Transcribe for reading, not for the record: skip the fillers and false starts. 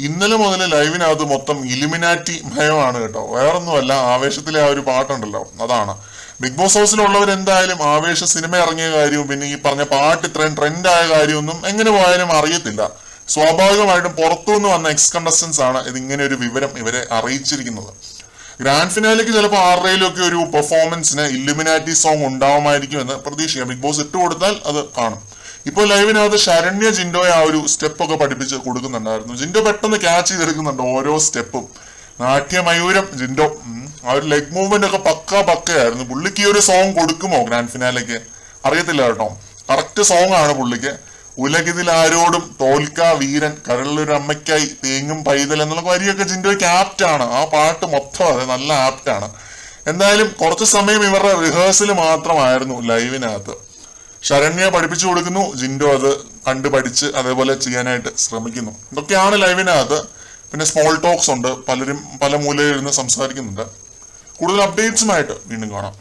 ഇന്നലെ മുതൽ ലൈവിനകത്ത് മൊത്തം ഇലുമിനാറ്റി ഭയമാണ് കേട്ടോ. വേറൊന്നുമല്ല, ആവേശത്തിലെ ആ ഒരു പാട്ടുണ്ടല്ലോ അതാണ്. ബിഗ് ബോസ് ഹൗസിലുള്ളവർ എന്തായാലും ആവേശ സിനിമ ഇറങ്ങിയ കാര്യവും പിന്നെ ഈ പറഞ്ഞ പാട്ട് ഇത്രയും ട്രെൻഡായ കാര്യമൊന്നും എങ്ങനെ പോയാലും അറിയത്തില്ല. സ്വാഭാവികമായിട്ടും പുറത്തുനിന്ന് വന്ന എക്സ് കണ്ടസ്റ്റൻസ് ആണ് ഇതിങ്ങനെ ഒരു വിവരം ഇവരെ അറിയിച്ചിരിക്കുന്നത്. ഗ്രാൻഡ് ഫിനാലേക്ക് ചിലപ്പോൾ ആരുടെയിലൊക്കെ ഒരു പെർഫോമൻസിന് ഇല്ലുമിനാറ്റി സോങ് ഉണ്ടാവുമായിരിക്കും എന്ന് പ്രതീക്ഷിക്കാം. ബിഗ് ബോസ് ഇട്ട് കൊടുത്താൽ അത് കാണും. ഇപ്പോൾ ലൈവിനകത്ത് ശരണ്യ ജിൻഡോയെ ആ ഒരു സ്റ്റെപ്പ് ഒക്കെ പഠിപ്പിച്ച് കൊടുക്കുന്നുണ്ടായിരുന്നു. ജിൻഡോ പെട്ടെന്ന് ക്യാച്ച് ചെയ്തെടുക്കുന്നുണ്ട് ഓരോ സ്റ്റെപ്പും. നാട്യമയൂരം ജിൻഡോ. ആ ഒരു ലെഗ് മൂവ്മെന്റ് ഒക്കെ പക്കയായിരുന്നു. പുള്ളിക്ക് ഈ ഒരു സോങ് കൊടുക്കുമോ ഗ്രാൻഡ് ഫിനാലേക്ക് അറിയത്തില്ല കേട്ടോ. കറക്റ്റ് സോങ് ആണ് പുള്ളിക്ക്. ഉലകിതിൽ ആരോടും തോൽക്കാ വീരൻ കരളിലൊരു അമ്മയ്ക്കായി തേങ്ങും പൈതൽ എന്നുള്ള വരിയൊക്കെ ജിൻഡോയ്ക്ക് ആപ്റ്റാണ്. ആ പാട്ട് മൊത്തം അതെ നല്ല ആപ്റ്റാണ്. എന്തായാലും കുറച്ച് സമയം ഇവരുടെ റിഹേഴ്സൽ മാത്രമായിരുന്നു ലൈവിനകത്ത്. ശരണ്യ പഠിപ്പിച്ചു കൊടുക്കുന്നു, ജിൻഡോ അത് കണ്ടു പഠിച്ച് അതേപോലെ ചെയ്യാനായിട്ട് ശ്രമിക്കുന്നു. ഇതൊക്കെയാണ് ലൈവിനകത്ത്. പിന്നെ സ്മോൾ ടോക്സ് ഉണ്ട്, പലരും പല മൂലയിൽ ഇരുന്ന് സംസാരിക്കുന്നുണ്ട്. കൂടുതൽ അപ്ഡേറ്റ്സുമായിട്ട് വീണ്ടും കാണാം.